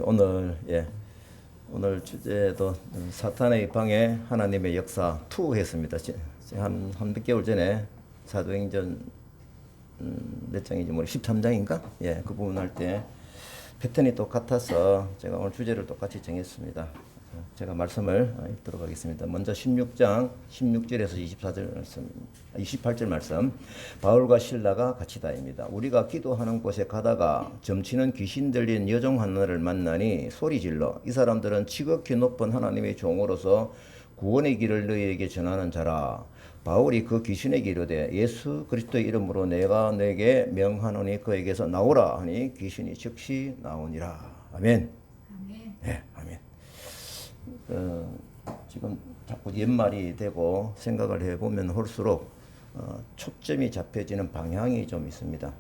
오늘 오늘 주제도 사탄의 방해 하나님의 역사 2 했습니다. 한 몇 개월 전에 사도행전 몇 장이지 뭐 13장인가? 그 부분 할 때 패턴이 똑같아서 제가 오늘 주제를 똑같이 정했습니다. 제가 말씀을 읽도록 하겠습니다. 먼저 16장 16절에서 28절 말씀. 바울과 실라가 같이다입니다. 우리가 기도하는 곳에 가다가 점치는 귀신 들린 여종 하나를 만나니 소리질러 이 사람들은 지극히 높은 하나님의 종으로서 구원의 길을 너희에게 전하는 자라. 바울이 그 귀신에게 이르되 예수 그리스도의 이름으로 내가 내게 명하노니 그에게서 나오라 하니 귀신이 즉시 나오니라. 아멘. 네, 아멘. 지금 자꾸 옛말이 되고 생각을 해보면 할수록 초점이 잡혀지는 방향이 좀 있습니다.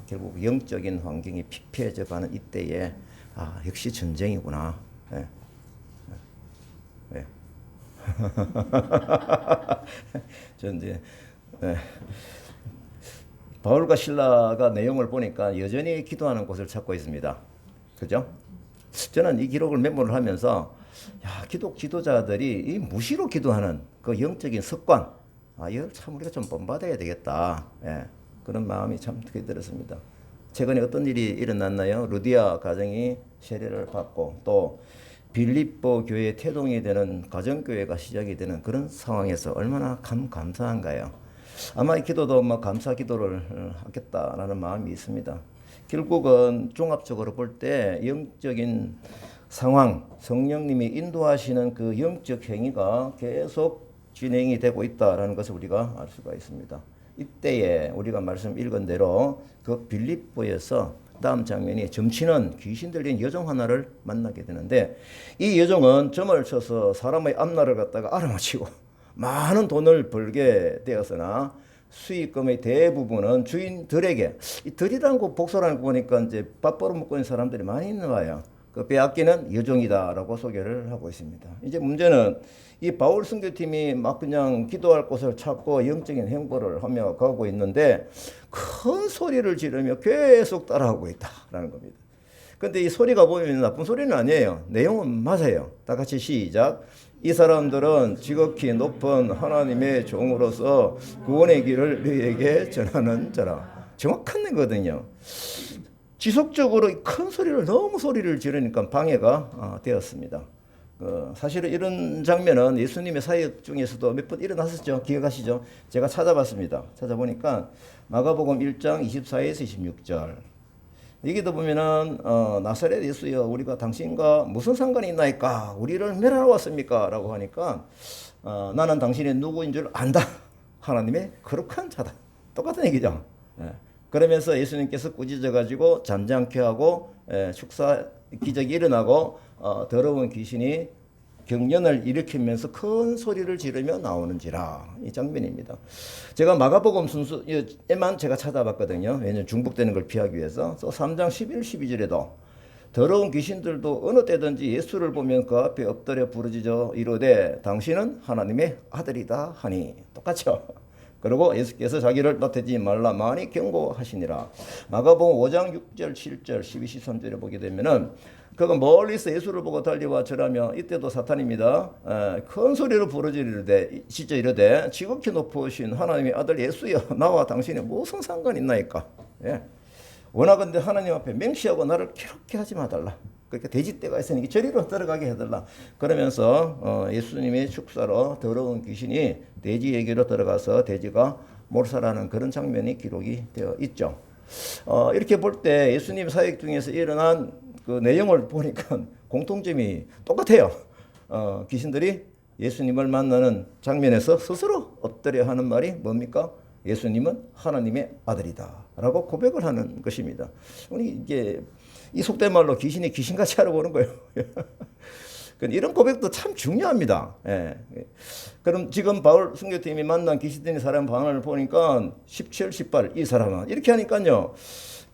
결국 영적인 환경이 피폐해져 가는 이때에 역시 전쟁이구나. 전제 바울과 실라가 내용을 보니까 여전히 기도하는 곳을 찾고 있습니다. 그죠? 저는 이 기록을 메모를 하면서 기독 지도자들이 이 무시로 기도하는 그 영적인 습관, 이걸 참 우리가 좀 본받아야 되겠다. 그런 마음이 참 크게 들었습니다. 최근에 어떤 일이 일어났나요? 루디아 가정이 세례를 받고 또 빌립보 교회의 태동이 되는 가정교회가 시작이 되는 그런 상황에서 얼마나 감사한가요? 아마 이 기도도 감사 기도를 하겠다라는 마음이 있습니다. 결국은 종합적으로 볼 때 영적인 상황, 성령님이 인도하시는 그 영적 행위가 계속 진행이 되고 있다라는 것을 우리가 알 수가 있습니다. 이때에 우리가 말씀 읽은 대로 그 빌립보에서 다음 장면이 점치는 귀신 들린 여종 하나를 만나게 되는데, 이 여종은 점을 쳐서 사람의 앞날을 갖다가 알아맞히고 많은 돈을 벌게 되었으나 수익금의 대부분은 주인들에게, 이 들이라는 거 복소라는 거 보니까 이제 밥 벌어먹고 있는 사람들이 많이 있는 거예요. 그 빼앗기는 여종이다라고 소개를 하고 있습니다. 이제 문제는 이 바울 선교팀이 막 그냥 기도할 곳을 찾고 영적인 행보를 하며 가고 있는데 큰 소리를 지르며 계속 따라하고 있다라는 겁니다. 근데 이 소리가 보면 나쁜 소리는 아니에요. 내용은 맞아요. 다 같이 시작. 이 사람들은 지극히 높은 하나님의 종으로서 구원의 길을 너희에게 전하는 자라. 정확한 거거든요. 지속적으로 큰 소리를, 너무 소리를 지르니까 방해가 되었습니다. 사실은 이런 장면은 예수님의 사역 중에서도 몇 번 일어났었죠. 기억하시죠? 제가 찾아봤습니다. 찾아보니까 마가복음 1장 24에서 26절. 여기도 보면은 나사렛 예수여 우리가 당신과 무슨 상관이 있나이까? 우리를 멸하러 왔습니까? 라고 하니까 나는 당신이 누구인 줄 안다. 하나님의 거룩한 자다. 똑같은 얘기죠. 그러면서 예수님께서 꾸짖어 가지고 잠잠케 하고 축사 기적이 일어나고 더러운 귀신이 경련을 일으키면서 큰 소리를 지르며 나오는지라. 이 장면입니다. 제가 마가복음 순수에만 제가 찾아봤거든요. 왜냐하면 중복되는 걸 피하기 위해서. 3장 11, 12절에도 더러운 귀신들도 어느 때든지 예수를 보면 그 앞에 엎드려 부르짖어 이르되 당신은 하나님의 아들이다 하니. 똑같죠. 그리고 예수께서 자기를 나태지 말라 많이 경고하시니라. 마가복음 5장 6절 7절 12, 13절에 보게 되면은 그가 멀리서 예수를 보고 달려와 절하며 이때도 사탄입니다. 큰 소리로 부르짖으되 진짜 이르되 지극히 높으신 하나님의 아들 예수여 나와 당신이 무슨 상관이 있나이까. 원하건대 하나님 앞에 맹시하고 나를 괴롭게 하지 마달라. 그러니까 돼지떼가 있으니 저리로 들어가게 해달라. 그러면서 예수님의 축사로 더러운 귀신이 돼지에게로 들어가서 돼지가 몰살하는 그런 장면이 기록이 되어 있죠. 이렇게 볼 때 예수님 사역 중에서 일어난 그 내용을 보니까 공통점이 똑같아요. 귀신들이 예수님을 만나는 장면에서 스스로 엎드려 하는 말이 뭡니까? 예수님은 하나님의 아들이다 라고 고백을 하는 것입니다. 우리 이게 이 속된 말로 귀신이 귀신같이 알아보는 거예요. 이런 고백도 참 중요합니다. 그럼 지금 바울 선교팀이 만난 귀신들이 사람 반응을 보니까 17, 18 이 사람은 이렇게 하니까요.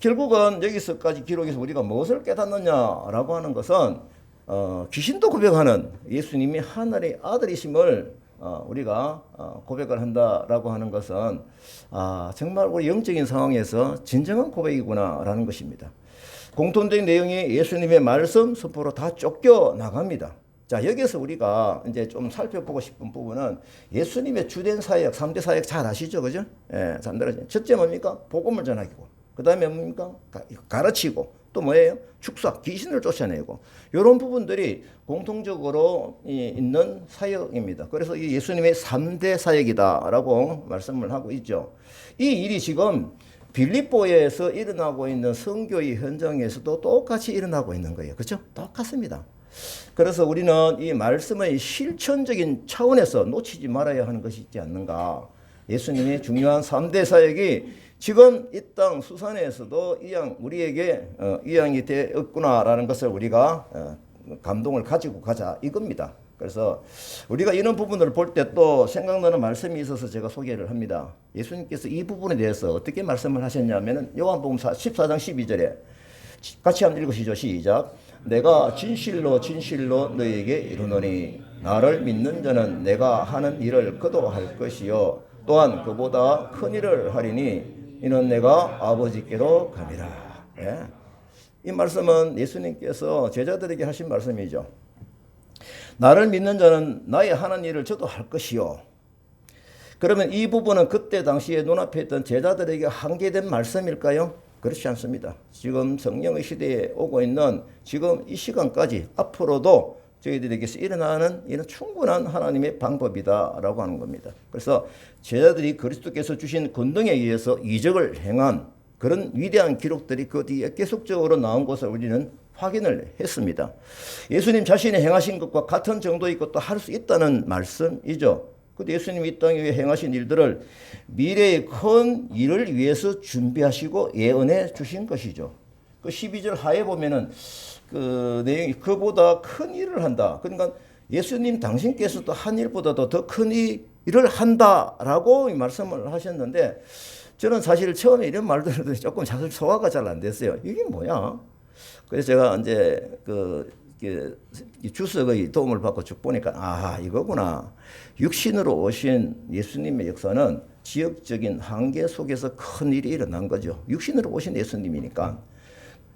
결국은 여기서까지 기록에서 우리가 무엇을 깨닫느냐라고 하는 것은 귀신도 고백하는 예수님이 하늘의 아들이심을 우리가 고백을 한다라고 하는 것은 정말 우리 영적인 상황에서 진정한 고백이구나라는 것입니다. 공통적인 내용이 예수님의 말씀 선포로 다 쫓겨 나갑니다. 자, 여기서 우리가 이제 좀 살펴보고 싶은 부분은 예수님의 주된 사역, 3대 사역 잘 아시죠? 그죠? 예, 첫째 뭡니까? 복음을 전하기고. 그 다음에 뭡니까? 가르치고. 또 뭐예요? 축사, 귀신을 쫓아내고. 이런 부분들이 공통적으로 있는 사역입니다. 그래서 이 예수님의 3대 사역이다라고 말씀을 하고 있죠. 이 일이 지금 빌립보에서 일어나고 있는 선교의 현장에서도 똑같이 일어나고 있는 거예요. 그렇죠? 똑같습니다. 그래서 우리는 이 말씀의 실천적인 차원에서 놓치지 말아야 하는 것이 있지 않는가. 예수님의 중요한 3대 사역이 지금 이 땅 수산에서도 우리에게 이양이 되었구나라는 것을 우리가 감동을 가지고 가자 이겁니다. 그래서 우리가 이런 부분을 볼 때 또 생각나는 말씀이 있어서 제가 소개를 합니다. 예수님께서 이 부분에 대해서 어떻게 말씀을 하셨냐면은 요한복음 14장 12절에 같이 한번 읽으시죠. 시작. 내가 진실로 진실로 너에게 이르노니 나를 믿는 자는 내가 하는 일을 그도 할 것이요 또한 그보다 큰 일을 하리니 이는 내가 아버지께로 가리라. 예. 이 말씀은 예수님께서 제자들에게 하신 말씀이죠. 나를 믿는 자는 나의 하는 일을 저도 할 것이요. 그러면 이 부분은 그때 당시에 눈앞에 있던 제자들에게 한계된 말씀일까요? 그렇지 않습니다. 지금 성령의 시대에 오고 있는 지금 이 시간까지 앞으로도 저희들에게서 일어나는 이런 충분한 하나님의 방법이다라고 하는 겁니다. 그래서 제자들이 그리스도께서 주신 권능에 의해서 이적을 행한 그런 위대한 기록들이 그 뒤에 계속적으로 나온 것을 우리는 확인을 했습니다. 예수님 자신이 행하신 것과 같은 정도의 것도 할 수 있다는 말씀이죠. 근데 예수님이 이 땅에 행하신 일들을 미래의 큰 일을 위해서 준비하시고 예언해 주신 것이죠. 그 12절 하에 보면은 그 내용이 그보다 큰 일을 한다. 그러니까 예수님 당신께서도 한 일보다도 더 큰 일을 한다라고 말씀을 하셨는데 저는 사실 처음에 이런 말들을 조금 사실 소화가 잘 안 됐어요. 이게 뭐야? 그래서 제가 이제 주석의 도움을 받고 쭉 보니까 아 이거구나. 육신으로 오신 예수님의 역사는 지역적인 한계 속에서 큰 일이 일어난 거죠. 육신으로 오신 예수님이니까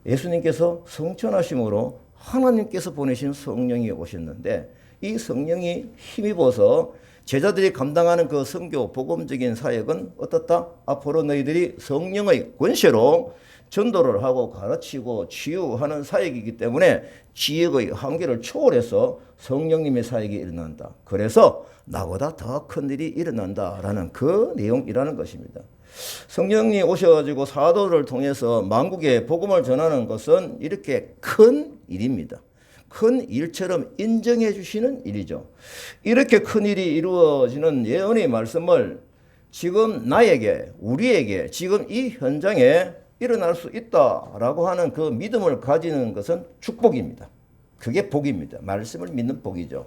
예수님께서 성천하심으로 하나님께서 보내신 성령이 오셨는데 이 성령이 힘입어서 제자들이 감당하는 그 선교 복음적인 사역은 어떻다? 앞으로 너희들이 성령의 권세로 전도를 하고 가르치고 치유하는 사역이기 때문에 지역의 한계를 초월해서 성령님의 사역이 일어난다. 그래서 나보다 더 큰 일이 일어난다라는 그 내용이라는 것입니다. 성령이 오셔가지고 사도를 통해서 만국에 복음을 전하는 것은 이렇게 큰 일입니다. 큰 일처럼 인정해 주시는 일이죠. 이렇게 큰 일이 이루어지는 예언의 말씀을 지금 나에게, 우리에게 지금 이 현장에 일어날 수 있다라고 하는 그 믿음을 가지는 것은 축복입니다. 그게 복입니다. 말씀을 믿는 복이죠.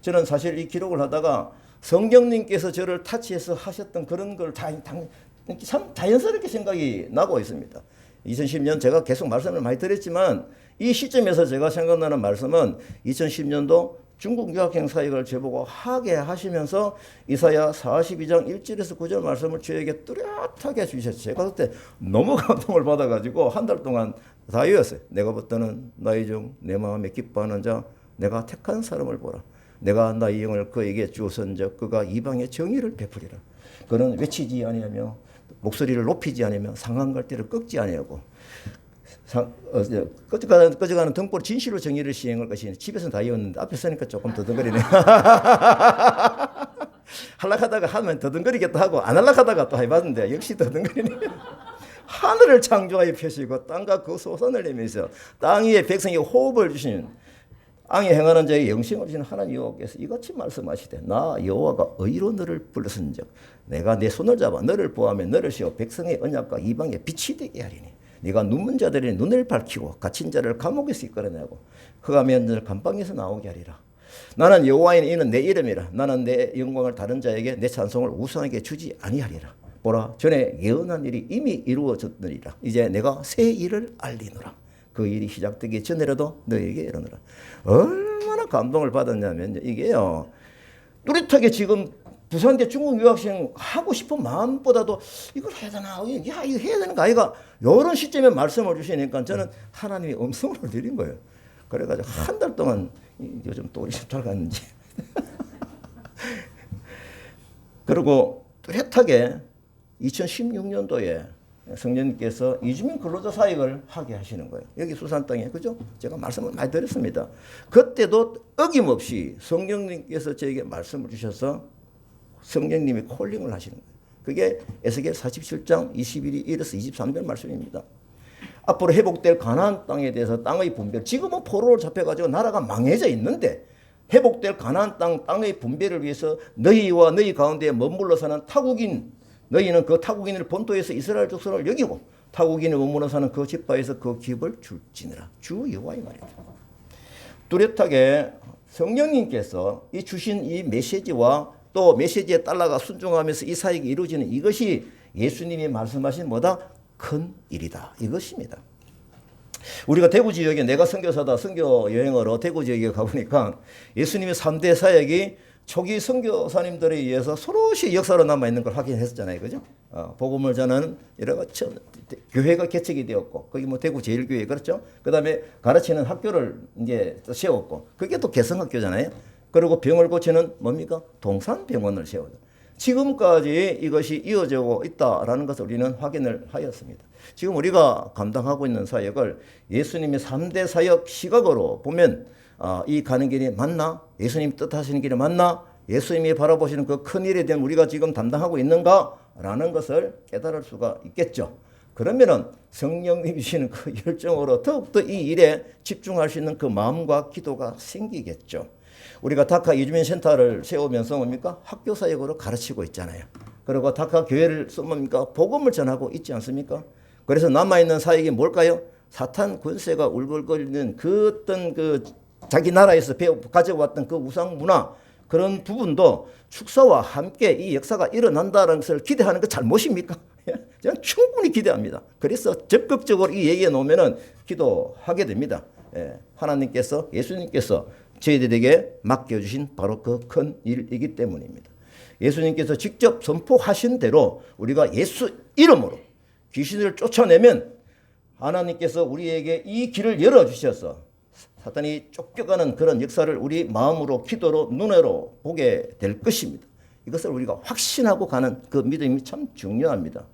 저는 사실 이 기록을 하다가 성령님께서 저를 타치해서 하셨던 그런 걸 참 자연스럽게 생각이 나고 있습니다. 2010년 제가 계속 말씀을 많이 드렸지만 이 시점에서 제가 생각나는 말씀은 2010년도 중국 유학생 사역을 저보고 하게 하시면서 이사야 42장 1절에서 9절 말씀을 저에게 뚜렷하게 주셨어요. 제가 그때 너무 감동을 받아가지고 한 달 동안 다 외웠어요. 내가 붙드는 나의 종 내 마음에 기뻐하는 자 내가 택한 사람을 보라. 내가 나의 영을 그에게 주선적 그가 이방의 정의를 베푸리라. 그는 외치지 아니하며 목소리를 높이지 않으며 상한갈대를 꺾지 아니하고 꺼져가는 등불 진실로 정의를 시행할 것이니 집에서는 다 외웠는데 앞에 서니까 조금 더듬거리네. 하려하다가 하면 더듬거리겠다 하고 안 하려하다가 또 해봤는데 역시 더듬거리네. 하늘을 창조하여 펴시고 땅과 그 소산을 내면서 땅 위에 백성에게 호흡을 주신 앙에 행하는 자에게 영생을 주신 하나님 여호와께서 이같이 말씀하시되 나 여호와가 의로 너를 불렀은즉 내가 내 손을 잡아 너를 보호하며 너를 세워 백성의 언약과 이방의 빛이 되게 하리니 네가 눈먼 자들의 눈을 밝히고 갇힌 자를 감옥에서 이끌어내고 흑암의 자를 감방에서 나오게 하리라. 나는 여호와인 이는 내 이름이라. 나는 내 영광을 다른 자에게 내 찬송을 우상에게 주지 아니하리라. 보라 전에 예언한 일이 이미 이루어졌느니라. 이제 내가 새 일을 알리노라. 그 일이 시작되기 전에라도 너에게 이르노라. 얼마나 감동을 받았냐면 이게요. 뚜렷하게 지금 부산대 중국 유학생 하고 싶은 마음보다도 이걸 해야 되나? 야, 이거 해야 되는 거 아이가? 이런 시점에 말씀을 주시니까 저는 하나님이 음성을 드린 거예요. 그래가지고 한 달 동안 요즘 또 잘 갔는지. 그리고 뚜렷하게 2016년도에 성령님께서 이주민 근로자 사역을 하게 하시는 거예요. 여기 수산 땅에. 그죠? 제가 말씀을 많이 드렸습니다. 그때도 어김없이 성령님께서 저에게 말씀을 주셔서 성령님이 콜링을 하시는 거예요. 그게 에스겔 47장 21이 1에서 23절 말씀입니다. 앞으로 회복될 가나안 땅에 대해서 땅의 분별, 지금은 포로로 잡혀가지고 나라가 망해져 있는데 회복될 가나안 땅의 분별을 위해서 너희와 너희 가운데 머물러 사는 타국인, 너희는 그 타국인을 본토에서 이스라엘 족속을 여기고 타국인이 머물러 사는 그 지파에서 그 기업을 줄지니라. 주 여호와의 말이다. 뚜렷하게 성령님께서 이 주신 이 메시지와 또 메시지에 따라가 순종하면서 이 사역이 이루어지는 이것이 예수님이 말씀하신 뭐다? 큰 일이다. 이것입니다. 우리가 대구 지역에 내가 선교사다 선교 여행으로 대구 지역에 가보니까 예수님의 3대 사역이 초기 선교사님들에 의해서 서로시 역사로 남아있는 걸 확인했었잖아요. 그죠? 복음을 전하는 여러 가지 교회가 개척이 되었고, 거기 뭐 대구 제일교회, 그렇죠? 그 다음에 가르치는 학교를 이제 세웠고, 그게 또 개성학교잖아요. 그리고 병을 고치는 뭡니까? 동산병원을 세우죠. 지금까지 이것이 이어지고 있다라는 것을 우리는 확인을 하였습니다. 지금 우리가 감당하고 있는 사역을 예수님의 3대 사역 시각으로 보면 이 가는 길이 맞나? 예수님 뜻하시는 길이 맞나? 예수님이 바라보시는 그 큰 일에 대한 우리가 지금 담당하고 있는가? 라는 것을 깨달을 수가 있겠죠. 그러면은 성령님이시는 그 열정으로 더욱더 이 일에 집중할 수 있는 그 마음과 기도가 생기겠죠. 우리가 다카 이주민 센터를 세우면서 뭡니까? 학교 사역으로 가르치고 있잖아요. 그리고 다카 교회를 뭡니까? 복음을 전하고 있지 않습니까? 그래서 남아있는 사역이 뭘까요? 사탄 권세가 울글거리는 그 어떤 그 자기 나라에서 가져왔던 그 우상 문화, 그런 부분도 축사와 함께 이 역사가 일어난다는 것을 기대하는 거 잘못입니까? 저는 충분히 기대합니다. 그래서 적극적으로 이 얘기해 놓으면은 기도하게 됩니다. 하나님께서, 예수님께서 저희들에게 맡겨주신 바로 그 큰 일이기 때문입니다. 예수님께서 직접 선포하신 대로 우리가 예수 이름으로 귀신을 쫓아내면 하나님께서 우리에게 이 길을 열어주셔서 사탄이 쫓겨가는 그런 역사를 우리 마음으로, 기도로, 눈으로 보게 될 것입니다. 이것을 우리가 확신하고 가는 그 믿음이 참 중요합니다.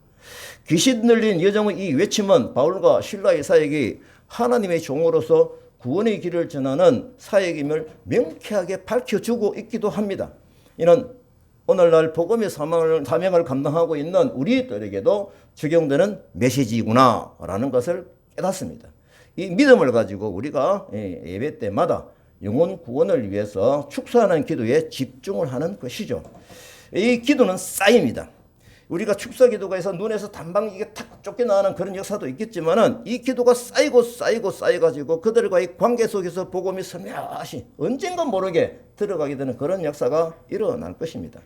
귀신 들린 여정의 이 외침은 바울과 실라의 사역이 하나님의 종으로서 구원의 길을 전하는 사역임을 명쾌하게 밝혀주고 있기도 합니다. 이는 오늘날 복음의 사명을 감당하고 있는 우리들에게도 적용되는 메시지구나라는 것을 깨닫습니다. 이 믿음을 가지고 우리가 예배 때마다 영혼 구원을 위해서 축사하는 기도에 집중을 하는 것이죠. 이 기도는 쌓입니다. 우리가 축사 기도가 해서 눈에서 단방 이게 탁 쫓겨나가는 그런 역사도 있겠지만은 이 기도가 쌓여가지고 그들과의 관계 속에서 복음이 스며시 언젠가 모르게 들어가게 되는 그런 역사가 일어날 것입니다.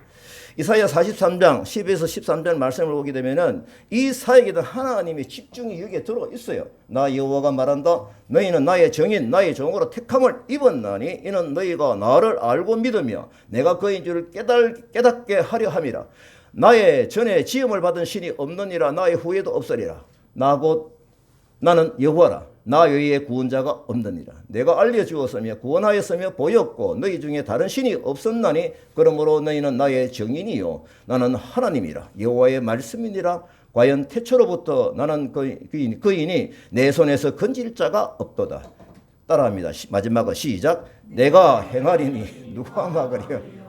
이사야 43장 10에서 13절 말씀을 보게 되면은 이 사역에도 하나님의 집중이 여기에 들어 있어요. 나 여호와가 말한다. 너희는 나의 정인 나의 종으로 택함을 입었나니 이는 너희가 나를 알고 믿으며 내가 그인 줄을 깨닫게 하려 함이라. 나의 전에 지음을 받은 신이 없느니라. 나의 후에도 없으리라. 나는 여호와라. 나 외에 구원자가 없느니라. 내가 알려주었으며 구원하였으며 보였고 너희 중에 다른 신이 없었나니 그러므로 너희는 나의 정인이요 나는 하나님이라. 여호와의 말씀이니라. 과연 태초로부터 나는 그인이 내 손에서 건질 자가 없도다. 따라합니다. 마지막은 시작. 내가 행하리니 누가 막으리요.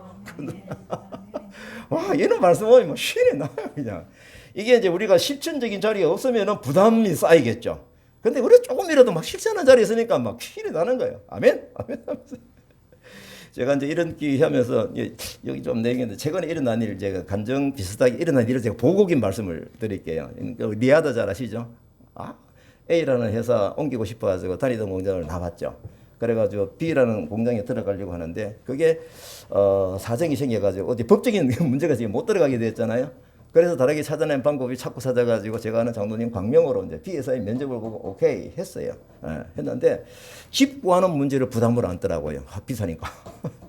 와, 얘는 말씀하면 뭐 신이 나요, 그냥. 이게 이제 우리가 실천적인 자리가 없으면 부담이 쌓이겠죠. 근데 우리가 조금이라도 막 실천하는 자리에 있으니까 막 신이 나는 거예요. 아멘? 아멘. 제가 이제 이런 기회 하면서 여기 좀 내겠는데 최근에 일어난 일, 제가 간정 비슷하게 일어난 일을 제가 보고긴 말씀을 드릴게요. 리아드 잘 아시죠? A라는 회사 옮기고 싶어가지고 다니던 공장을 나왔죠. 그래가지고 B라는 공장에 들어가려고 하는데 그게 사정이 생겨가지고 어디 법적인 문제가 지금 못 들어가게 됐잖아요. 그래서 다르게 찾아낸 방법이 자꾸 찾아가지고 제가 아는 장로님 광명으로 이제 B 회사에 면접을 보고 오케이 했어요. 했는데 집 구하는 문제를 부담을 안더라고요. 비싸니까.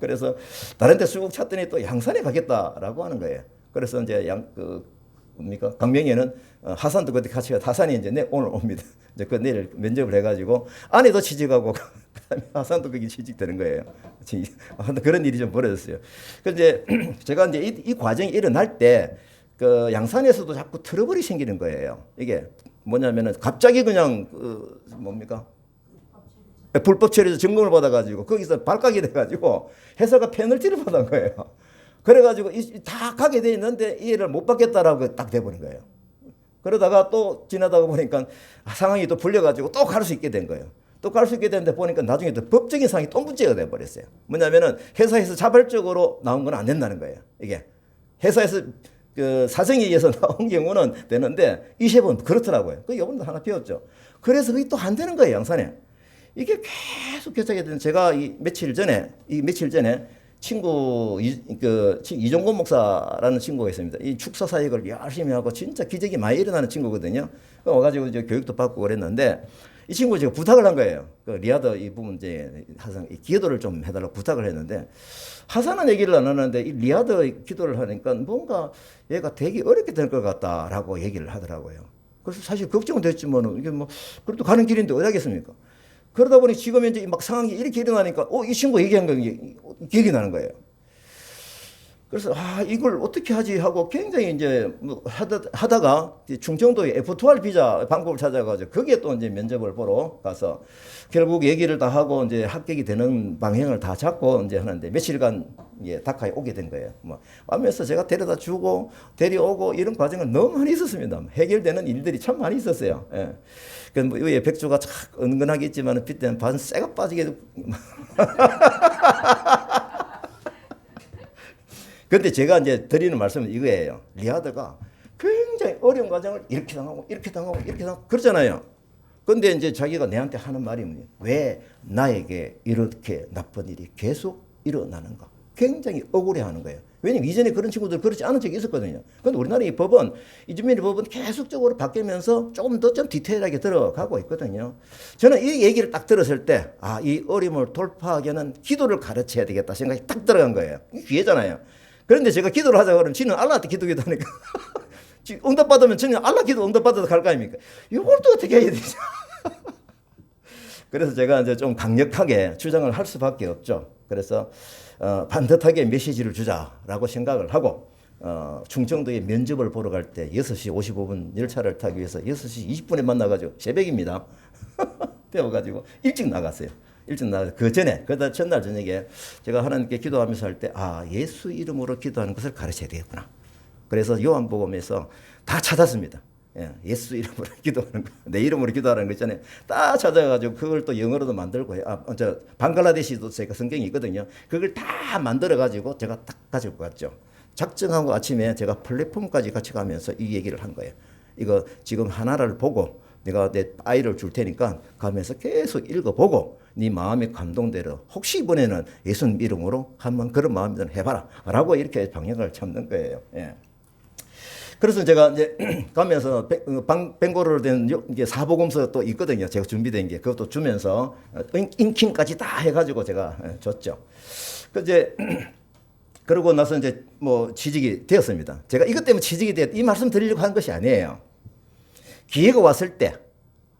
그래서 다른 데 쑥 찾더니 또 양산에 가겠다라고 하는 거예요. 그래서 이제 뭡니까? 강명에는 하산도 그때 같이 가. 하산이 이제 오늘 옵니다. 이제 그 내일 면접을 해가지고 아내도 취직하고 그다음에 하산도 거기 취직되는 거예요. 그런 일이 좀 벌어졌어요. 그런데 제가 이제 이 과정이 일어날 때 그 양산에서도 자꾸 트러블이 생기는 거예요. 이게 뭐냐면은 갑자기 그냥 뭡니까? 불법 처리에서 점검을 받아가지고 거기서 발각이 돼가지고 회사가 페널티를 받은 거예요. 그래가지고 다 가게 돼 있는데 이 일을 못 받겠다라고 딱 돼버린 거예요. 그러다가 또 지나다가 보니까 상황이 또 불려가지고 또 갈 수 있게 된 거예요. 또 갈 수 있게 됐는데 보니까 나중에 또 법적인 상황이 또 문제가 돼버렸어요. 뭐냐면은 회사에서 자발적으로 나온 건 안 된다는 거예요. 이게 회사에서 그 사정에 의해서 나온 경우는 되는데 이 셰프는 그렇더라고요. 그 이번도 하나 배웠죠. 그래서 그게 또 안 되는 거예요, 양산에. 이게 계속 결정이 되는 제가 며칠 전에 친구 이종건 목사라는 친구가 있습니다. 이 축사 사역을 열심히 하고 진짜 기적이 많이 일어나는 친구거든요. 와가지고 이제 교육도 받고 그랬는데 이 친구 제가 부탁을 한 거예요. 그 리아드 이 부분 이제 항상 기도를 좀 해달라고 부탁을 했는데 하산은 얘기를 안 하는데 이 리아드 기도를 하니까 뭔가 얘가 되게 어렵게 될 것 같다라고 얘기를 하더라고요. 그래서 사실 걱정은 됐지만은 이게 뭐 그래도 가는 길인데 어디 하겠습니까? 그러다 보니 지금 이제 막 상황이 이렇게 일어나니까 이 친구가 얘기한 거 기억이 나는 거예요. 그래서 이걸 어떻게 하지 하고 굉장히 이제 뭐 하다가 충청도에 F2R 비자 방법을 찾아가지고 거기에 또 이제 면접을 보러 가서 결국 얘기를 다 하고 이제 합격이 되는 방향을 다 잡고 이제 하는데 며칠간 다카에 오게 된 거예요. 뭐 하면서 제가 데려다 주고 데려오고 이런 과정은 너무 많이 있었습니다. 해결되는 일들이 참 많이 있었어요. 예. 그 위에 백조가 참 은근하게 있지만 빗대는 반 쇠가 빠지게. 근데 제가 이제 드리는 말씀은 이거예요. 리아드가 굉장히 어려운 과정을 이렇게 당하고 이렇게 당하고 이렇게 당하고 그러잖아요. 근데 이제 자기가 내한테 하는 말이 뭐냐? 왜 나에게 이렇게 나쁜 일이 계속 일어나는가? 굉장히 억울해하는 거예요. 왜냐면 이전에 그런 친구들 그렇지 않은 적이 있었거든요. 근데 우리나라 이 법은 이주민의 법은 계속적으로 바뀌면서 조금 더 좀 디테일하게 들어가고 있거든요. 저는 이 얘기를 딱 들었을 때 이 어려움을 돌파하기에는 기도를 가르쳐야 되겠다 생각이 딱 들어간 거예요. 이게 기회잖아요. 그런데 제가 기도를 하자고 그러면 지는 알라한테 기도하니까 응답받으면 저는 알라 기도 응답받아서 갈 거 아닙니까? 이걸 또 어떻게 해야 되죠? 그래서 제가 이제 좀 강력하게 주장을 할 수밖에 없죠. 그래서 반듯하게 메시지를 주자라고 생각을 하고 충청도에 면접을 보러 갈 때 6시 55분 열차를 타기 위해서 6시 20분에 만나가지고 새벽입니다. 태워가지고 일찍 나갔어요. 일찍 나가서 그 전에 그다 전날 저녁에 제가 하나님께 기도하면서 할 때 예수 이름으로 기도하는 것을 가르쳐야 되겠구나. 그래서 요한복음에서 다 찾았습니다. 예수 이름으로 기도하는 거, 내 이름으로 기도하는 거 있잖아요. 다 찾아가지고 그걸 또 영어로도 만들고 저 방글라데시도 제가 성경이 있거든요. 그걸 다 만들어가지고 제가 딱 가지고 갔죠. 작정하고 아침에 제가 플랫폼까지 같이 가면서 이 얘기를 한 거예요. 이거 지금 하나를 보고 내가 내 아이를 줄 테니까 가면서 계속 읽어보고 네 마음의 감동대로 혹시 이번에는 예수님 이름으로 한번 그런 마음대로 해봐라 라고 이렇게 방향을 잡는 거예요. 그래서 제가 이제 가면서 벵고로로 된 이게 사복음서 또 있거든요. 제가 준비된 게 그것도 주면서 인킹까지 다 해가지고 제가 줬죠. 그 이제 그러고 나서 이제 뭐 취직이 되었습니다. 제가 이것 때문에 취직이 되었 이 말씀 드리려고 한 것이 아니에요. 기회가 왔을 때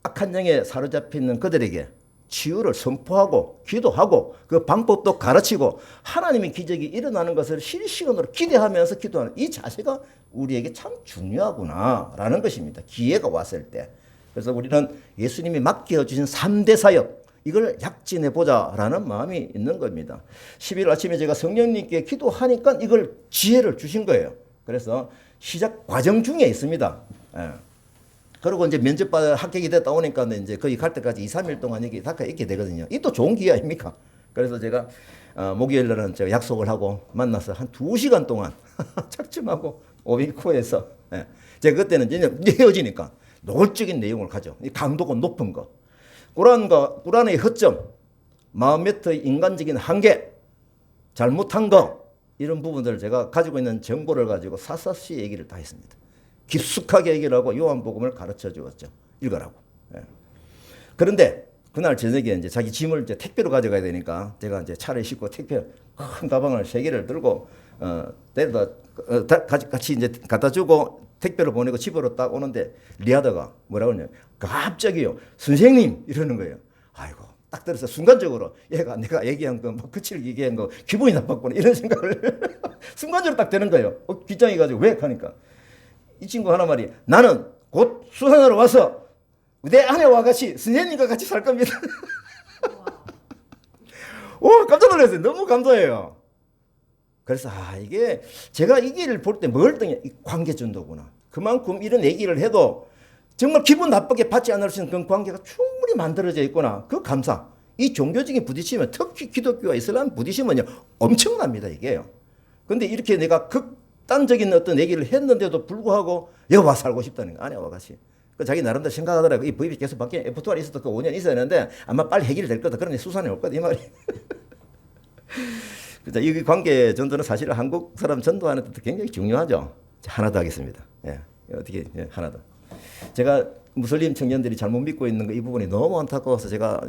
악한 영에 사로잡혀 있는 그들에게 치유를 선포하고 기도하고 그 방법도 가르치고 하나님의 기적이 일어나는 것을 실시간으로 기대하면서 기도하는 이 자세가 우리에게 참 중요하구나라는 것입니다. 기회가 왔을 때. 그래서 우리는 예수님이 맡겨주신 3대 사역 이걸 약진해 보자라는 마음이 있는 겁니다. 11일 아침에 제가 성령님께 기도하니까 이걸 지혜를 주신 거예요. 그래서 시작 과정 중에 있습니다. 그리고 이제 면접받아 합격이 됐다 오니까 이제 거기 갈 때까지 2, 3일 동안 여기 닦아 있게 되거든요. 이 또 좋은 기회 아닙니까? 그래서 제가 목요일 날은 제가 약속을 하고 만나서 한 2시간 동안 착춤하고 오비코에서 제가 그때는 이제 헤어지니까 노골적인 내용을 가져. 이 강도가 높은 거. 꾸란의 허점, 마음메터의 인간적인 한계, 잘못한 거 이런 부분들을 제가 가지고 있는 정보를 가지고 사사시 얘기를 다 했습니다. 깊숙하게 얘기를 하고 요한복음을 가르쳐 주었죠. 읽으라고. 그런데 그날 저녁에 이제 자기 짐을 이제 택배로 가져가야 되니까 제가 이제 차를 싣고 택배 큰 가방을 3개를 들고 데려다 같이 이제 갖다 주고 택배를 보내고 집으로 딱 오는데 리하다가 뭐라고 하냐. 갑자기요. 선생님 이러는 거예요. 아이고 딱 들어서 순간적으로 얘가 내가 얘기한 거 뭐 그치를 얘기한 거 기분이 나빴구나 이런 생각을 순간적으로 딱 되는 거예요. 긴장해가지고 왜? 하니까 이 친구 하나 말이 나는 곧 수산하러 와서 내 아내와 같이 선생님과 같이 살 겁니다. 오 깜짝 놀랐어요. 너무 감사해요. 그래서 이게 제가 이 길을 볼 때 뭘 떠냐 관계전도구나. 그만큼 이런 얘기를 해도 정말 기분 나쁘게 받지 않을 수 있는 그런 관계가 충분히 만들어져 있구나. 그 감사. 이 종교적인 부딪힘은 특히 기독교와 이슬람 부딪힘은요 엄청납니다 이게요. 근데 이렇게 내가 극단적인 어떤 얘기를 했는데도 불구하고 여기 와 살고 싶다는 거 아내와 같이. 그 자기 나름대로 생각하더라고. 이 법이 계속 바뀌어 F2가 있어도 그 5년 있어야 되는데 아마 빨리 해결이 될 거다. 그러니 수산에 올 거다 이 말이. 그죠? 이 관계 전도는 사실 한국 사람 전도하는 데 굉장히 중요하죠. 하나 더 하겠습니다. 예. 어떻게 하나 더. 제가 무슬림 청년들이 잘못 믿고 있는 이 부분이 너무 안타까워서 제가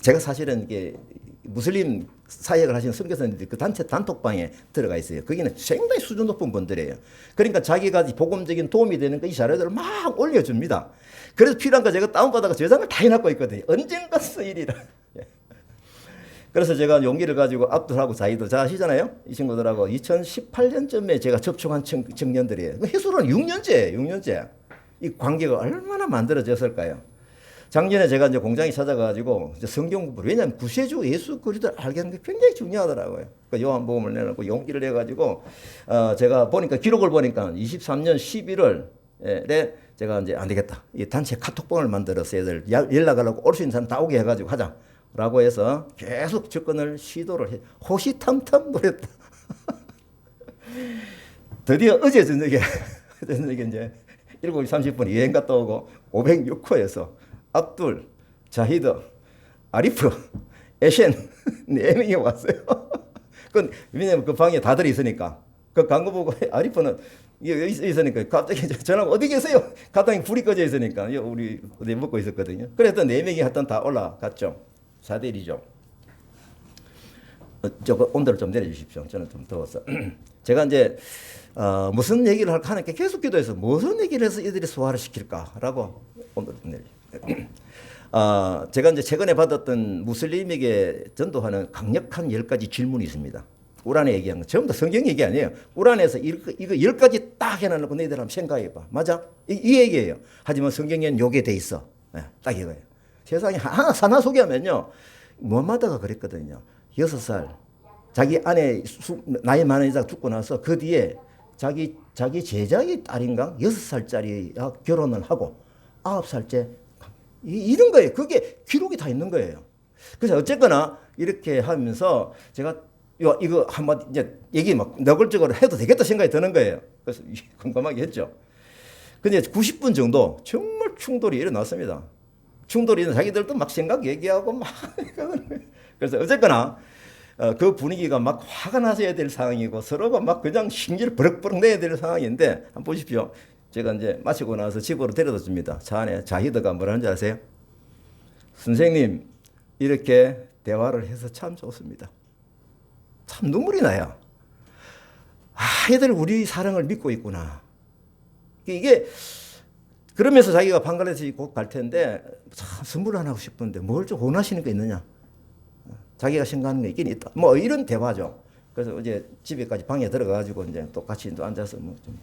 제가 사실은 이게 무슬림 사역을 하시는 선교사님들이 그 단체 단톡방에 들어가 있어요. 거기는 상당히 수준 높은 분들이에요. 그러니까 자기가 복음적인 도움이 되는 이 자료들을 막 올려줍니다. 그래서 필요한 거 제가 다운받아가 저장을 다 해놨고 있거든요. 언젠가 쓰이리라. 그래서 제가 용기를 가지고 압둘하고 자기도 잘 아시잖아요. 이 친구들하고 2018년쯤에 제가 접촉한 청년들이에요. 해수로는 6년째. 이 관계가 얼마나 만들어졌을까요? 작년에 제가 이제 공장에 찾아가지고 성경 공부를 왜냐하면 구세주 예수 그리스도를 알게 하는 게 굉장히 중요하더라고요. 그 요한복음을 내놓고 용기를 내가지고 제가 보니까 기록을 보니까 23년 11월에 제가 이제 안 되겠다. 이 단체 카톡방을 만들어서 애들 연락하려고 올 수 있는 사람 다 오게 해가지고 하자라고 해서 계속 접근을 시도를 해. 호시탐탐 노렸다. 드디어 어제 저녁에 이제 7시 30분 여행 갔다 오고 506호에서 압둘, 자히드, 아리프, 에셴 4명이 왔어요. 왜냐면 그 방에 다들 있으니까. 그 광고 보고 아리프는 여기 있으니까 갑자기 전화가 어디 계세요? 갔더니 불이 꺼져 있으니까 우리 어디 먹고 있었거든요. 그래서 4명이 하여튼 다 올라갔죠. 4대 1이죠. 저거 온도를 좀 내려주십시오. 저는 좀 더워서. 제가 이제 무슨 얘기를 할까 하는 게 계속 기도해서 무슨 얘기를 해서 이들이 소화를 시킬까라고 온도를 좀 내려주십시오. 제가 이제 최근에 받았던 무슬림에게 전도하는 강력한 10가지 질문이 있습니다. 꾸란에 얘기한 거 전부 다 성경 얘기 아니에요. 꾸란에서 이거 10가지 딱 해놔놓고 너희들 한번 생각해봐. 맞아? 이 얘기예요. 하지만 성경에는 요게 돼 있어. 딱 이거예요. 세상에 하나 소개하면요. 무함마드가 그랬거든요. 6살 자기 아내 나이 많은 여자가 죽고 나서 그 뒤에 자기 제자의 딸인가 6살짜리 결혼을 하고 9살째 이런 거예요. 그게 기록이 다 있는 거예요. 그래서 어쨌거나 이렇게 하면서 제가 이거 한번 이제 얘기 막 너글적으로 해도 되겠다 생각이 드는 거예요. 그래서 컴컴하게 했죠. 근데 90분 정도 정말 충돌이 일어났습니다. 충돌이 있는 자기들도 막 생각 얘기하고 막 그래서 어쨌거나 그 분위기가 막 화가 나서야 될 상황이고 서로가 막 그냥 심지를 버럭버럭 내야 될 상황인데 한번 보십시오. 제가 이제 마치고 나서 집으로 데려다 줍니다. 차 안에 자히드가 뭐라 하는지 아세요? 선생님 이렇게 대화를 해서 참 좋습니다. 참 눈물이 나요. 얘들 우리 사랑을 믿고 있구나. 이게 그러면서 자기가 방글라데시 곧 갈 텐데 참 선물 안 하고 싶은데 뭘 좀 원하시는 게 있느냐. 자기가 생각하는 게 있긴 있다. 뭐 이런 대화죠. 그래서 이제 집에까지 방에 들어가가지고 이제 또 같이 또 앉아서 뭐 좀.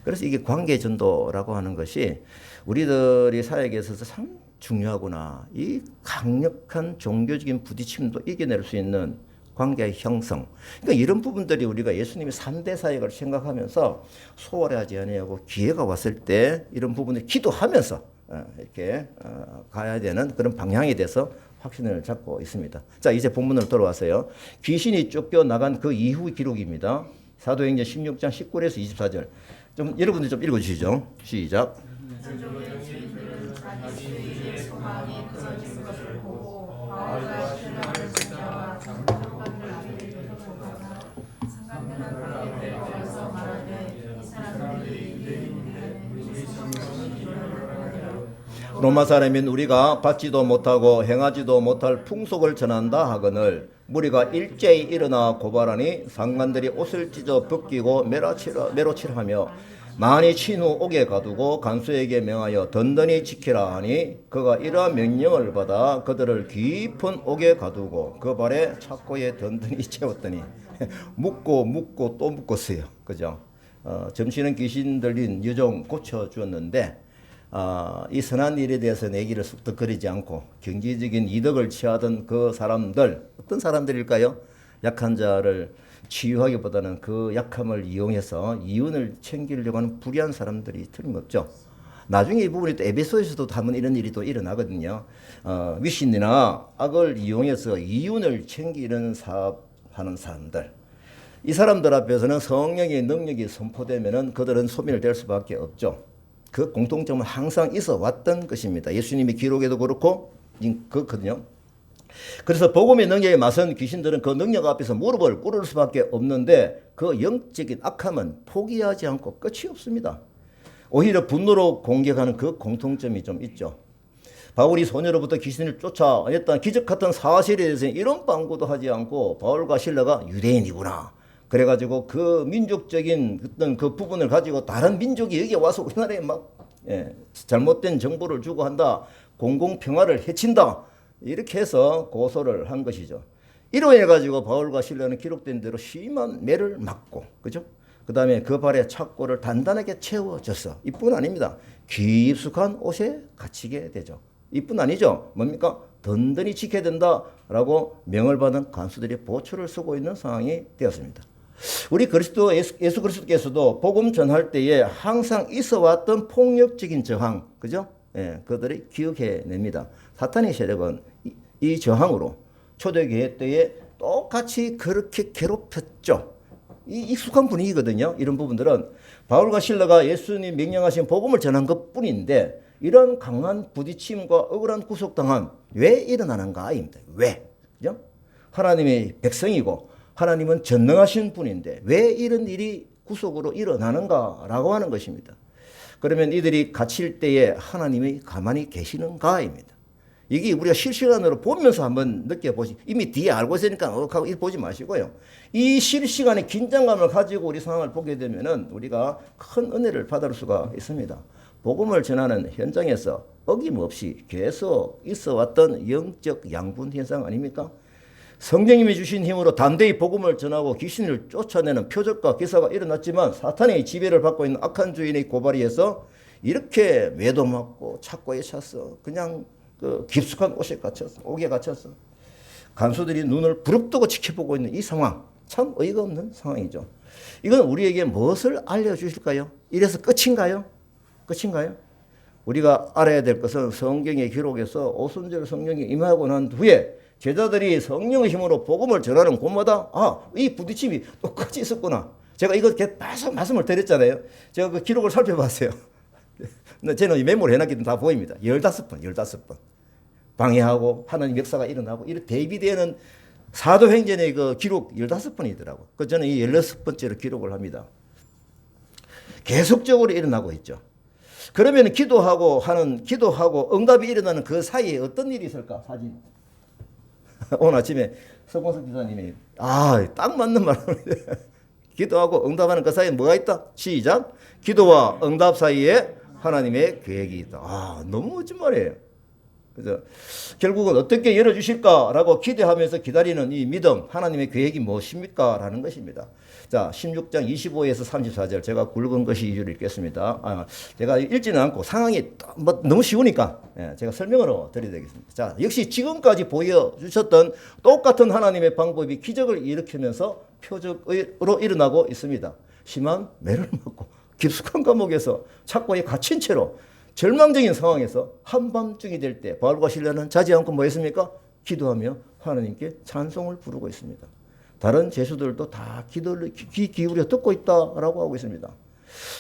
그래서 이게 관계 전도라고 하는 것이 우리들이 사역에 있어서 참 중요하구나. 이 강력한 종교적인 부딪힘도 이겨낼 수 있는 관계의 형성. 그러니까 이런 부분들이 우리가 예수님의 3대 사역을 생각하면서 소홀히 하지 아니하고 기회가 왔을 때 이런 부분을 기도하면서 이렇게 가야 되는 그런 방향에 대해서 확신을 잡고 있습니다. 자, 이제 본문으로 돌아와서요. 귀신이 쫓겨나간 그 이후의 기록입니다. 사도행전 16장 19절에서 24절. 좀 여러분들 좀 읽어주시죠. 시작. 로마 사람인 우리가 받지도 못하고 행하지도 못할 풍속을 전한다 하거늘 무리가 일제히 일어나 고발하니 상관들이 옷을 찢어 벗기고 매로칠하며 많이 친 후 옥에 가두고 간수에게 명하여 든든히 지키라 하니 그가 이러한 명령을 받아 그들을 깊은 옥에 가두고 그 발에 착고에 든든히 채웠더니 묶고 또 묶었어요. 그죠? 점치는 귀신 들린 여종 고쳐주었는데 이 선한 일에 대해서 내기를 쑥덕거리지 않고 경제적인 이득을 취하던 그 사람들, 어떤 사람들일까요? 약한 자를 치유하기보다는 그 약함을 이용해서 이윤을 챙기려고 하는 불의한 사람들이 틀림없죠. 나중에 이 부분이 또 에베소에서도 한번 이런 일이 또 일어나거든요. 위신이나 악을 이용해서 이윤을 챙기는 사업하는 사람들. 이 사람들 앞에서는 성령의 능력이 선포되면은 그들은 소멸될 수밖에 없죠. 그 공통점은 항상 있어 왔던 것입니다. 예수님의 기록에도 그렇고 그렇거든요. 그래서 복음의 능력에 맞선 귀신들은 그 능력 앞에서 무릎을 꿇을 수밖에 없는데 그 영적인 악함은 포기하지 않고 끝이 없습니다. 오히려 분노로 공격하는 그 공통점이 좀 있죠. 바울이 소녀로부터 귀신을 쫓아냈던 기적 같은 사실에 대해서 이런 방구도 하지 않고 바울과 실라가 유대인이구나. 그래가지고 그 민족적인 어떤 그 부분을 가지고 다른 민족이 여기 와서 우리나라에 막 잘못된 정보를 주고 한다. 공공평화를 해친다. 이렇게 해서 고소를 한 것이죠. 이로 인해 가지고 바울과 실라는 기록된 대로 심한 매를 맞고, 그죠? 그 다음에 그 발에 착고를 단단하게 채워졌어. 이뿐 아닙니다. 깊숙한 옷에 갇히게 되죠. 이뿐 아니죠. 뭡니까? 든든히 지켜야 된다라고 명을 받은 간수들이 보초를 쓰고 있는 상황이 되었습니다. 우리 그리스도 예수 그리스도께서도 복음 전할 때에 항상 있어왔던 폭력적인 저항, 그죠? 그들이 기억해냅니다. 사탄의 세력은 이 저항으로 초대교회 때에 똑같이 그렇게 괴롭혔죠. 이 익숙한 분위기거든요. 이런 부분들은 바울과 실라가 예수님 명령하신 복음을 전한 것뿐인데 이런 강한 부딪힘과 억울한 구속당함 왜 일어나는가입니다. 왜? 그죠? 하나님의 백성이고 하나님은 전능하신 분인데 왜 이런 일이 구속으로 일어나는가라고 하는 것입니다. 그러면 이들이 갇힐 때에 하나님이 가만히 계시는가입니다. 이게 우리가 실시간으로 보면서 한번 느껴보시. 이미 뒤에 알고 있으니까 하고 보지 마시고요. 이 실시간의 긴장감을 가지고 우리 상황을 보게 되면은 우리가 큰 은혜를 받을 수가 있습니다. 복음을 전하는 현장에서 어김없이 계속 있어왔던 영적 양분 현상 아닙니까? 성령님이 주신 힘으로 담대히 복음을 전하고 귀신을 쫓아내는 표적과 기사가 일어났지만 사탄의 지배를 받고 있는 악한 주인의 고발이어서 이렇게 매도 맞고 착고에 찼어. 그냥 그 깊숙한 옷에 갇혔어. 옥에 갇혔어. 간수들이 눈을 부릅뜨고 지켜보고 있는 이 상황. 참 어이가 없는 상황이죠. 이건 우리에게 무엇을 알려주실까요? 이래서 끝인가요? 끝인가요? 우리가 알아야 될 것은 성경의 기록에서 오순절 성령이 임하고 난 후에 제자들이 성령의 힘으로 복음을 전하는 곳마다 이 부딪힘이 똑같이 있었구나. 제가 이거 계속 말씀을 드렸잖아요. 제가 그 기록을 살펴봤어요. 저는 메모를 해놨기 때문에 다 보입니다. 15번. 방해하고 하나님 역사가 일어나고 이렇게 대비되는 사도행전의 그 기록 15번이더라고요. 그래서 저는 이 16번째로 기록을 합니다. 계속적으로 일어나고 있죠. 그러면 기도하고 응답이 일어나는 그 사이에 어떤 일이 있을까? 사진. 오늘 아침에 서공석 기사님이 딱 맞는 말을 기도하고 응답하는 그 사이에 뭐가 있다? 시작. 기도와 응답 사이에 하나님의 계획이 있다. 너무 멋진 말이에요. 그래서 결국은 어떻게 열어주실까라고 기대하면서 기다리는 이 믿음, 하나님의 계획이 무엇입니까? 라는 것입니다. 자, 16장 25에서 34절 제가 굵은 것이 2줄 읽겠습니다. 제가 읽지는 않고 상황이 너무 쉬우니까 제가 설명으로 드리겠습니다. 자, 역시 지금까지 보여주셨던 똑같은 하나님의 방법이 기적을 일으키면서 표적으로 일어나고 있습니다. 심한 매를 맞고 깊숙한 감옥에서 착고에 갇힌 채로 절망적인 상황에서 한밤중이 될 때 바울과 실라는 자지 않고 뭐 했습니까? 기도하며 하나님께 찬송을 부르고 있습니다. 다른 제수들도 다 기도를 귀 기울여 듣고 있다라고 하고 있습니다.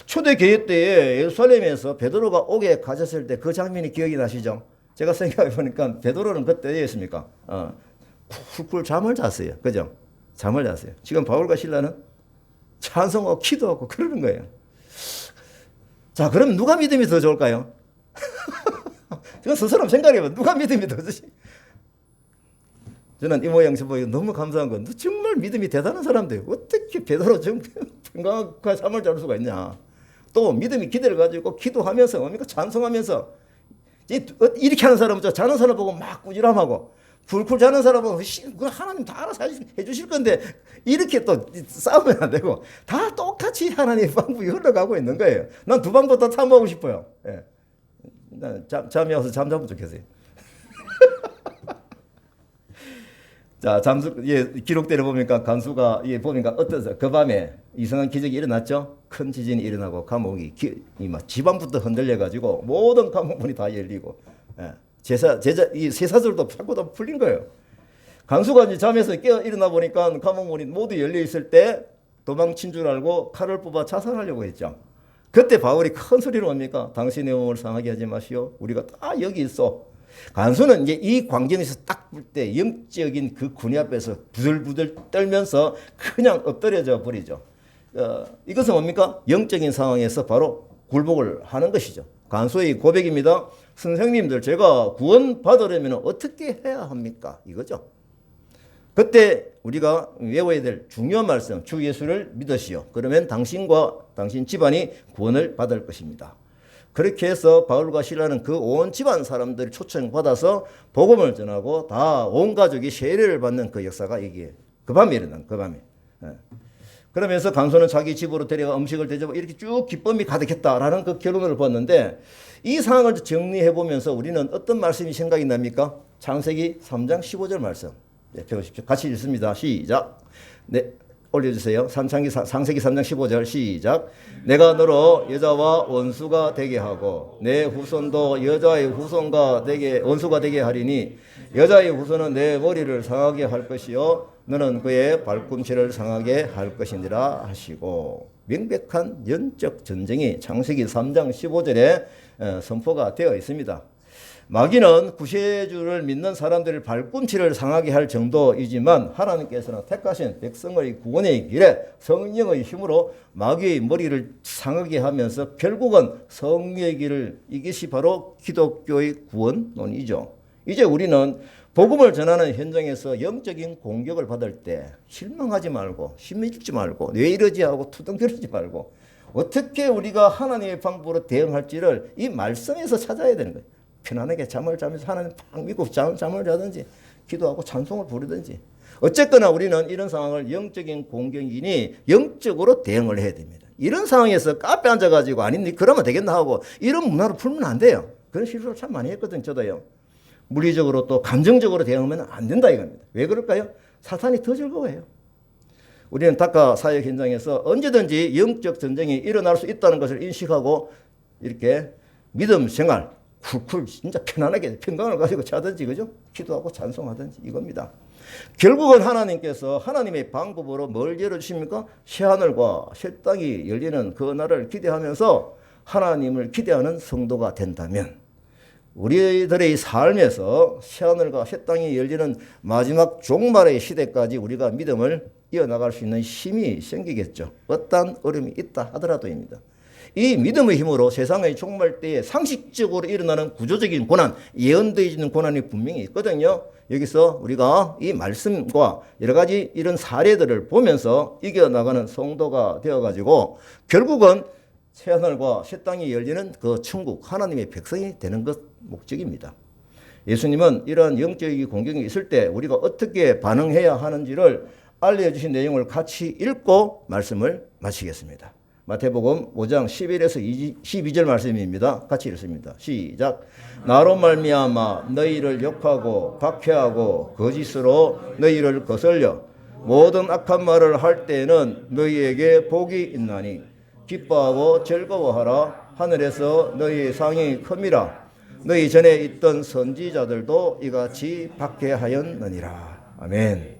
초대교회 때에 예루살렘에서 베드로가 옥에 갇혔을 때 그 장면이 기억이 나시죠? 제가 생각해 보니까 베드로는 그때였습니까? 쿨쿨 잠을 잤어요. 그죠? 잠을 잤어요. 지금 바울과 실라는 찬송하고 기도하고 그러는 거예요. 자, 그럼 누가 믿음이 더 좋을까요? 그건 스스로 한번 생각해봐. 누가 믿음이 더 좋지? 저는 이 모양 저 모양 너무 감사한 건 정말 믿음이 대단한 사람들 어떻게 베드로 정말 잠을 잘 수가 있냐. 또 믿음이 기대를 가지고 기도하면서 뭡니까? 찬송하면서 이렇게 하는 사람은 자는 사람 보고 막 꾸지람하고 불쿨 자는 사람은 하나님 다 알아서 해주실 건데 이렇게 또 싸우면 안 되고 다 똑같이 하나님의 방법이 흘러가고 있는 거예요. 난 두 방법 다 탐구하고 싶어요. 예. 잠이 와서 잠자면 좋겠어요. 자, 기록대로 보니까 간수가 보니까 어떠세요? 그 밤에 이상한 기적이 일어났죠. 큰 지진이 일어나고 감옥이 지반부터 흔들려가지고 모든 감옥문이 다 열리고 이 세사들도 자꾸 다 풀린 거예요. 간수가 이제 잠에서 깨어 일어나 보니까 감옥문이 모두 열려 있을 때 도망친 줄 알고 칼을 뽑아 자살하려고 했죠. 그때 바울이 큰 소리로 뭡니까? 당신의 몸을 상하게 하지 마시오. 우리가 다 여기 있어. 간수는 이제 이 광경에서 딱 볼 때 영적인 그 군이 앞에서 부들부들 떨면서 그냥 엎드려져 버리죠. 이것은 뭡니까? 영적인 상황에서 바로 굴복을 하는 것이죠. 간수의 고백입니다. 선생님들, 제가 구원 받으려면 어떻게 해야 합니까? 이거죠. 그때 우리가 외워야 될 중요한 말씀, 주 예수를 믿으시오. 그러면 당신과 당신 집안이 구원을 받을 것입니다. 그렇게 해서 바울과 실라는 그 온 집안 사람들이 초청받아서 복음을 전하고 다 온 가족이 세례를 받는 그 역사가 이게 그 밤에 일어난 그 밤에. 그러면서 간수는 자기 집으로 데려가 음식을 대접하고 이렇게 쭉 기쁨이 가득했다라는 그 결론을 봤는데 이 상황을 정리해 보면서 우리는 어떤 말씀이 생각이 납니까? 창세기 3장 15절 말씀. 네, 배우십시오. 같이 읽습니다. 시작. 네. 올려주세요. 창세기 3장 15절 시작. 내가 너로 여자와 원수가 되게 하고 내 후손도 여자의 후손과 원수가 되게 하리니 여자의 후손은 내 머리를 상하게 할 것이요 너는 그의 발꿈치를 상하게 할 것이니라 하시고 명백한 영적 전쟁이 창세기 3장 15절에 선포가 되어 있습니다. 마귀는 구세주를 믿는 사람들의 발꿈치를 상하게 할 정도이지만 하나님께서는 택하신 백성의 구원의 길에 성령의 힘으로 마귀의 머리를 상하게 하면서 결국은 성령의 길을 이것이 바로 기독교의 구원론이죠. 이제 우리는 복음을 전하는 현장에서 영적인 공격을 받을 때 실망하지 말고 힘이 죽지 말고 왜 이러지 하고 투덜거리지 말고 어떻게 우리가 하나님의 방법으로 대응할지를 이 말씀에서 찾아야 되는 거예요. 편안하게 잠을 자면서 하나님 팍 믿고 잠을 자든지 기도하고 찬송을 부르든지 어쨌거나 우리는 이런 상황을 영적인 공격이니 영적으로 대응을 해야 됩니다. 이런 상황에서 카페 앉아가지고 아니 그러면 되겠나 하고 이런 문화로 풀면 안 돼요. 그런 실수를 참 많이 했거든요. 저도요. 물리적으로 또 감정적으로 대응하면 안 된다 이겁니다. 왜 그럴까요? 사탄이 더 즐거워해요. 우리는 다카 사역 현장에서 언제든지 영적 전쟁이 일어날 수 있다는 것을 인식하고 이렇게 믿음 생활 쿨쿨 진짜 편안하게 평강을 가지고 자든지 그죠? 기도하고 찬송하든지 이겁니다. 결국은 하나님께서 하나님의 방법으로 뭘 열어주십니까? 새하늘과 새 땅이 열리는 그 날을 기대하면서 하나님을 기대하는 성도가 된다면 우리들의 삶에서 새하늘과 새 땅이 열리는 마지막 종말의 시대까지 우리가 믿음을 이어나갈 수 있는 힘이 생기겠죠. 어떠한 어려움이 있다 하더라도입니다. 이 믿음의 힘으로 세상의 종말 때에 상식적으로 일어나는 구조적인 고난, 예언되어지는 고난이 분명히 있거든요. 여기서 우리가 이 말씀과 여러 가지 이런 사례들을 보면서 이겨나가는 성도가 되어가지고 결국은 새하늘과 새 땅이 열리는 그 천국, 하나님의 백성이 되는 것 목적입니다. 예수님은 이러한 영적인 공격이 있을 때 우리가 어떻게 반응해야 하는지를 알려주신 내용을 같이 읽고 말씀을 마치겠습니다. 마태복음 5장 11에서 12절 말씀입니다. 같이 읽습니다. 시작. 나로 말미암아 너희를 욕하고 박해하고 거짓으로 너희를 거슬려 모든 악한 말을 할 때에는 너희에게 복이 있나니 기뻐하고 즐거워하라. 하늘에서 너희의 상이 큽니다. 너희 전에 있던 선지자들도 이같이 박해하였느니라. 아멘.